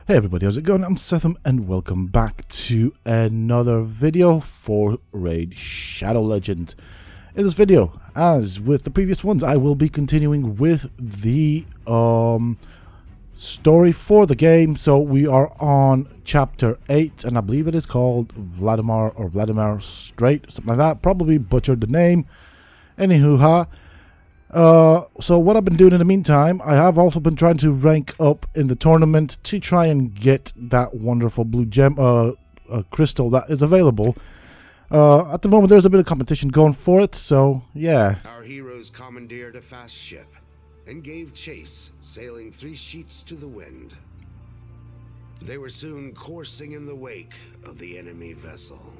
Hey everybody, how's it going? I'm Sethum and welcome back to another video for Raid Shadow Legends. In this video, as with the previous ones, I will be continuing with the story for the game. So we are on chapter 8 and I believe it is called Vlademar Strait, something like that. Probably butchered the name. Anywho, so what I've been doing in the meantime, I have also been trying to rank up in the tournament to try and get that wonderful blue gem, crystal that is available. At the moment there's a bit of competition going for it, so yeah. Our heroes commandeered a fast ship and gave chase, sailing 3 sheets to the wind. They were soon coursing in the wake of the enemy vessel.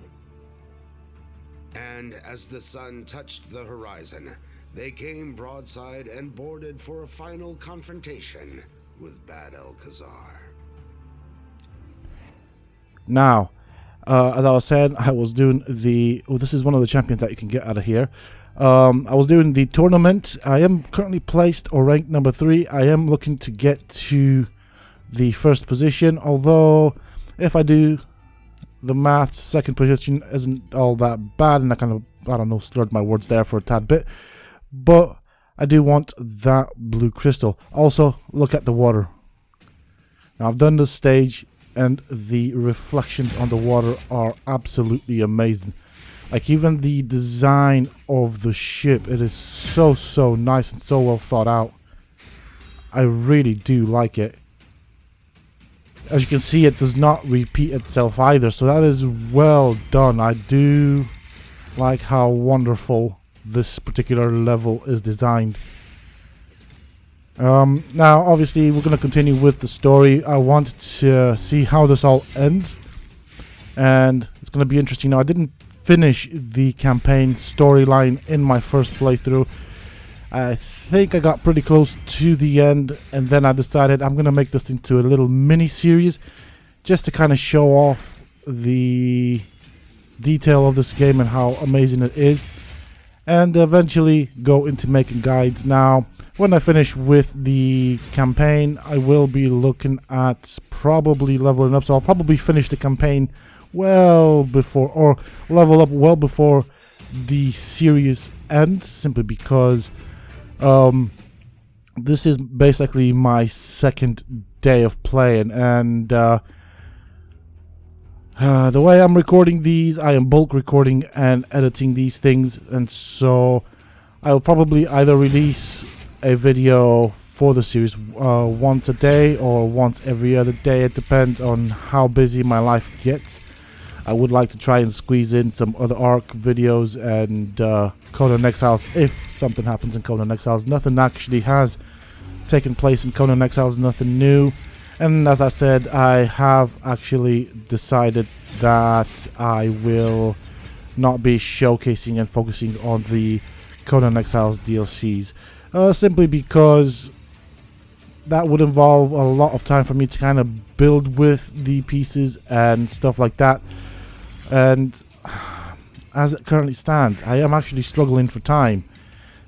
And as the sun touched the horizon, they came broadside and boarded for a final confrontation with Bad El-Khazar. Now, as I was saying, I was doing the... Oh, this is one of the champions that you can get out of here. I was doing the tournament. I am currently placed or ranked number 3. I am looking to get to the first position, although if I do the maths, second position isn't all that bad, and I kind of, I don't know, slurred my words there for a tad bit. But I do want that blue crystal. Also, look at the water. Now, I've done this stage and the reflections on the water are absolutely amazing. Like, even the design of the ship, it is so nice and so well thought out. I really do like it. As you can see, it does not repeat itself either, so that is well done. I do like how wonderful this particular level is designed. Now obviously we're going to continue with the story. I want to see how this all ends, and it's going to be interesting. Now, I didn't finish the campaign storyline in my first playthrough. I think I got pretty close to the end, and then I decided I'm going to make this into a little mini series just to kind of show off the detail of this game and how amazing it is, and eventually go into making guides. Now, when I finish with the campaign, I will be looking at probably leveling up, so I'll probably finish the campaign well before, or level up well before the series ends, simply because this is basically my second day of playing, and the way I'm recording these, I am bulk recording and editing these things, and so I'll probably either release a video for the series once a day or once every other day. It depends on how busy my life gets. I would like to try and squeeze in some other ARC videos and Conan Exiles if something happens in Conan Exiles. Nothing actually has taken place in Conan Exiles, nothing new. And as I said, I have actually decided that I will not be showcasing and focusing on the Conan Exiles DLCs, simply because that would involve a lot of time for me to kind of build with the pieces and stuff like that. And as it currently stands, I am actually struggling for time.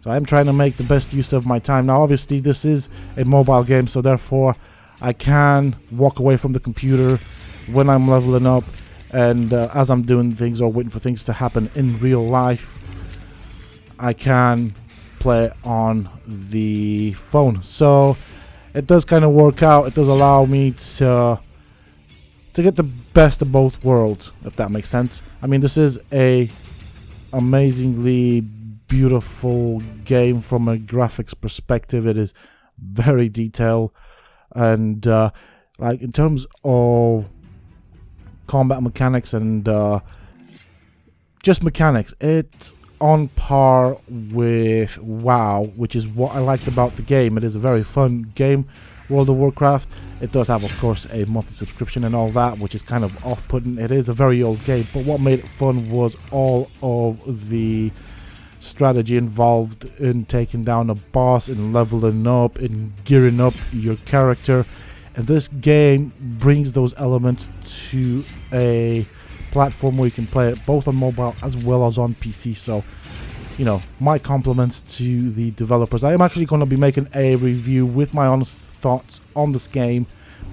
So I'm trying to make the best use of my time. Now, obviously, this is a mobile game, so therefore I can walk away from the computer when I'm leveling up, and as I'm doing things or waiting for things to happen in real life, I can play on the phone. So it does kind of work out. It does allow me to get the best of both worlds, if that makes sense. I mean, this is a amazingly beautiful game from a graphics perspective. It is very detailed. And like, in terms of combat mechanics and just mechanics, it's on par with WoW, which is what I liked about the game. It is a very fun game, World of Warcraft. It does have, of course, a monthly subscription and all that, which is kind of off-putting. It is a very old game, but what made it fun was all of the strategy involved in taking down a boss, in leveling up, in gearing up your character. And this game brings those elements to a platform where you can play it both on mobile as well as on PC. So, you know, my compliments to the developers. I am actually going to be making a review with my honest thoughts on this game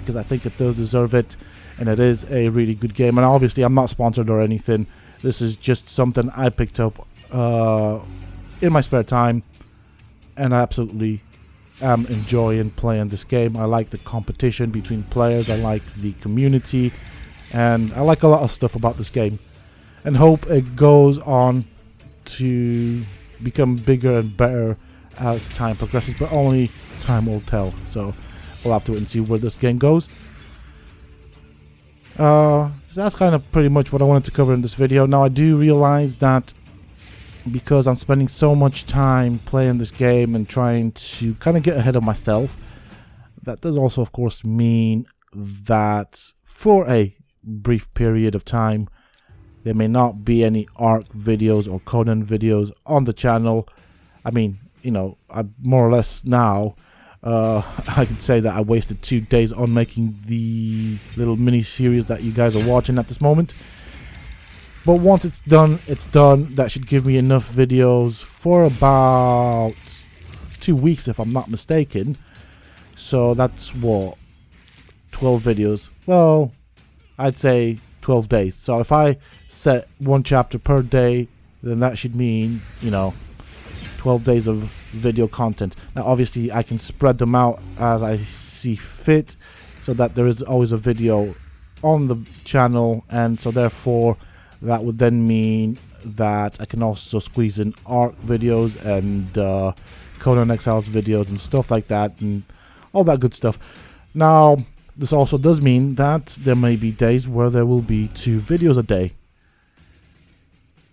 because I think it does deserve it, and it is a really good game. And obviously I'm not sponsored or anything. This is just something I picked up in my spare time, and I absolutely am enjoying playing this game. I like the competition between players, I like the community, and I like a lot of stuff about this game, and hope it goes on to become bigger and better as time progresses, but only time will tell. So we'll have to wait and see where this game goes. So that's kind of pretty much what I wanted to cover in this video. Now I do realize that because I'm spending so much time playing this game and trying to kind of get ahead of myself, that does also of course mean that for a brief period of time there may not be any ARK videos or Conan videos on the channel. I mean, you know, I more or less now I can say that I wasted 2 days on making the little mini series that you guys are watching at this moment. But once it's done, it's done. That should give me enough videos for about 2 weeks if I'm not mistaken. So that's what, 12 videos. Well, I'd say 12 days. So if I set 1 chapter per day, then that should mean, you know, 12 days of video content. Now obviously I can spread them out as I see fit, so that there is always a video on the channel, and so therefore that would then mean that I can also squeeze in ARK videos and Conan Exiles videos and stuff like that, and all that good stuff. Now this also does mean that there may be days where there will be 2 videos a day.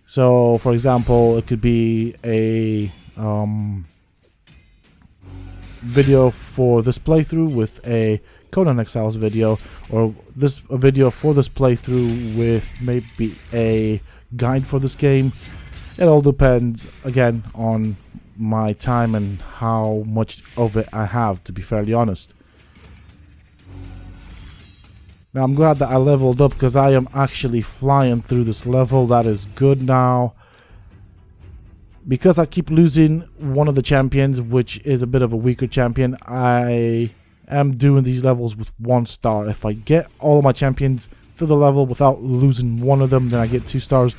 So for example, it could be a video for this playthrough with a Conan Exiles video, or a video for this playthrough with maybe a guide for this game. It all depends again on my time and how much of it I have, to be fairly honest. Now I'm glad that I leveled up, because I am actually flying through this level. That is good. Now because I keep losing one of the champions, which is a bit of a weaker champion, I am doing these levels with 1 star. If I get all of my champions through the level without losing one of them, then I get 2 stars,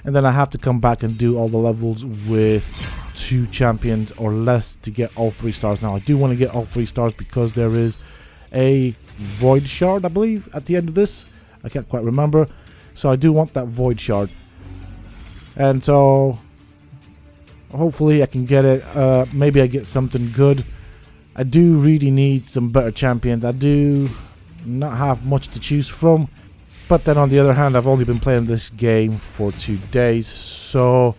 and then I have to come back and do all the levels with 2 champions or less to get all 3 stars. Now I do want to get all 3 stars because there is a void shard, I believe, at the end of this. I can't quite remember, so I do want that void shard, and so hopefully I can get it. Maybe I get something good. I do really need some better champions. I do not have much to choose from, but then on the other hand, I've only been playing this game for 2 days, so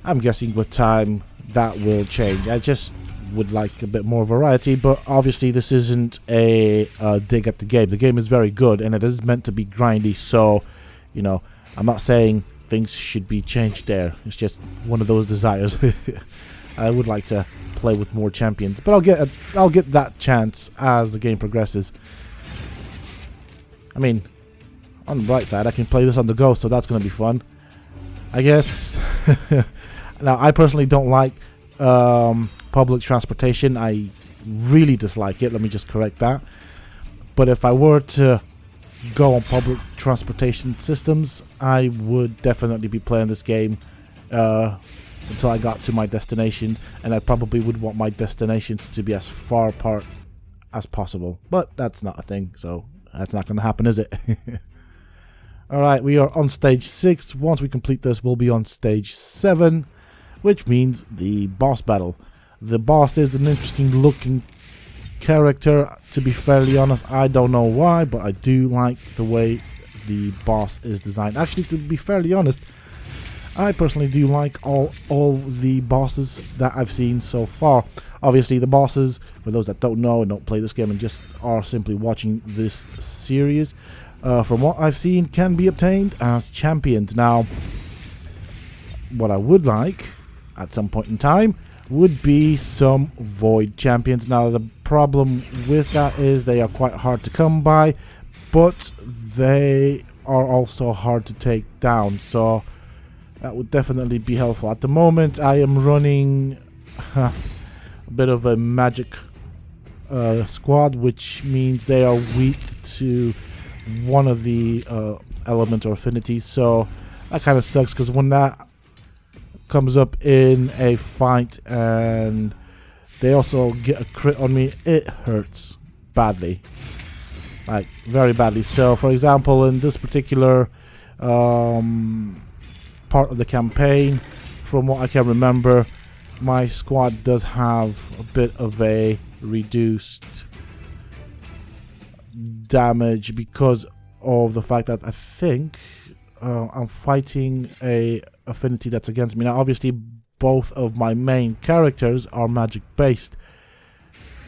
I'm guessing with time that will change. I just would like a bit more variety, but obviously this isn't a dig at the game. The game is very good and it is meant to be grindy, so you know, I'm not saying things should be changed there. It's just one of those desires. I would like to play with more champions, but I'll get that chance as the game progresses. I mean, on the bright side, I can play this on the go, so that's going to be fun, I guess. Now I personally don't like public transportation. I really dislike it. Let me just correct that. But if I were to go on public transportation systems, I would definitely be playing this game until I got to my destination, and I probably would want my destinations to be as far apart as possible, but that's not a thing, so that's not going to happen, is it? Alright, we are on stage 6. Once we complete this, we'll be on stage 7, which means the boss battle. The boss is an interesting looking character. To be fairly honest, I don't know why, but I do like the way the boss is designed. Actually, to be fairly honest, I personally do like all the bosses that I've seen so far. Obviously, the bosses, for those that don't know and don't play this game and just are simply watching this series, from what I've seen, can be obtained as champions. Now, what I would like at some point in time would be some void champions. Now the problem with that is they are quite hard to come by, but they are also hard to take down, so that would definitely be helpful. At the moment I am running a bit of a magic squad, which means they are weak to one of the elements or affinities. So that kind of sucks, because when that comes up in a fight and they also get a crit on me, it hurts badly, like very badly. So for example, in this particular part of the campaign, from what I can remember, my squad does have a bit of a reduced damage because of the fact that I think I'm fighting a affinity that's against me. Now obviously both of my main characters are magic based,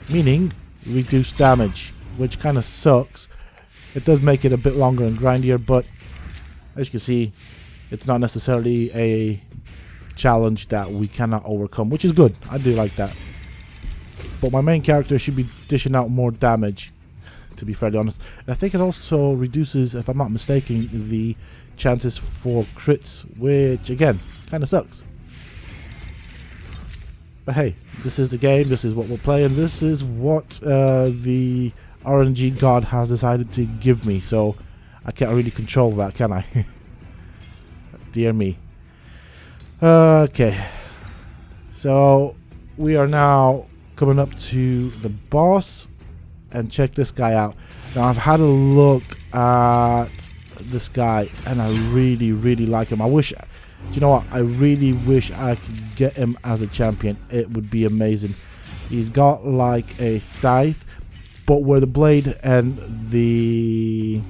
meaning reduced damage, which kind of sucks. It does make it a bit longer and grindier, but as you can see, it's not necessarily a challenge that we cannot overcome, which is good. I do like that. But my main character should be dishing out more damage, to be fairly honest. And I think it also reduces, if I'm not mistaken, the chances for crits, which again kind of sucks. But hey, this is the game, this is what we're playing, this is what the RNG god has decided to give me, so I can't really control that, can I? Dear me. Okay, so we are now coming up to the boss, and check this guy out. Now I've had a look at this guy and I really like him. I wish, you know what, I really wish I could get him as a champion. It would be amazing. He's got like a scythe, but where the blade and the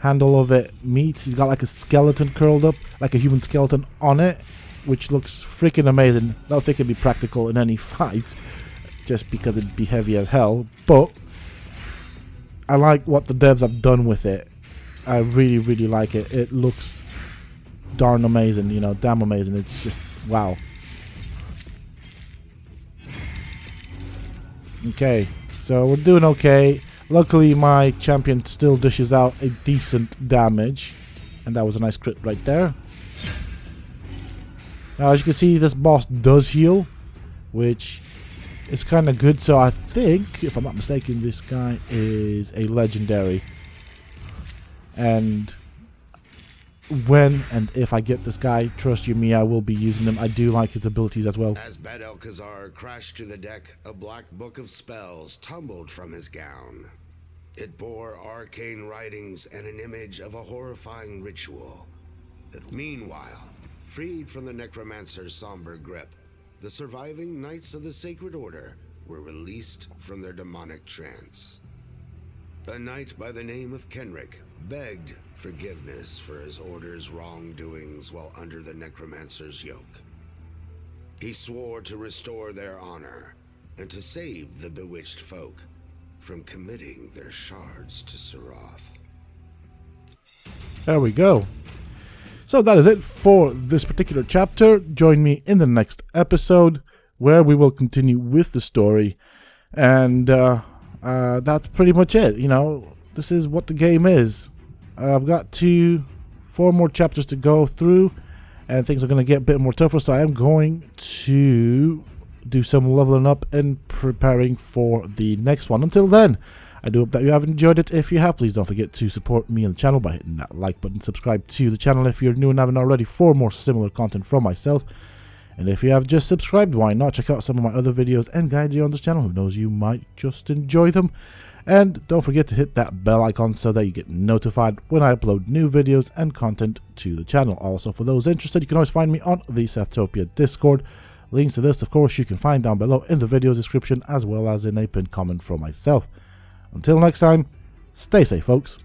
handle of it meets, he's got like a skeleton curled up, like a human skeleton on it, which looks freaking amazing. I don't think it'd be practical in any fights, just because it'd be heavy as hell, but I like what the devs have done with it. I really like it. It looks darn amazing, you know, damn amazing. It's just wow. Okay, so we're doing okay. Luckily my champion still dishes out a decent damage, and that was a nice crit right there. Now as you can see, this boss does heal, which is kind of good. So I think, if I'm not mistaken, this guy is a legendary, and when and if I get this guy, trust you me, I will be using him. I do like his abilities as well. As Bad-el-Khazar crashed to the deck, a black book of spells tumbled from his gown. It bore arcane writings and an image of a horrifying ritual. Meanwhile, freed from the necromancer's somber grip, the surviving Knights of the Sacred Order were released from their demonic trance. A knight by the name of Kenric begged forgiveness for his order's wrongdoings while under the necromancer's yoke. He swore to restore their honor and to save the bewitched folk from committing their shards to Surath. There we go. So that is it for this particular chapter. Join me in the next episode where we will continue with the story. And that's pretty much it. You know, this is what the game is. I've got 4 more chapters to go through, and things are going to get a bit more tougher. So I am going to do some leveling up and preparing for the next one. Until then, I do hope that you have enjoyed it. If you have, please don't forget to support me on the channel by hitting that like button. Subscribe to the channel if you're new and haven't already for more similar content from myself. And if you have just subscribed, why not check out some of my other videos and guides here on this channel? Who knows, you might just enjoy them. And don't forget to hit that bell icon so that you get notified when I upload new videos and content to the channel. Also, for those interested, you can always find me on the Sethtopia Discord. Links to this, of course, you can find down below in the video description, as well as in a pinned comment from myself. Until next time, stay safe, folks.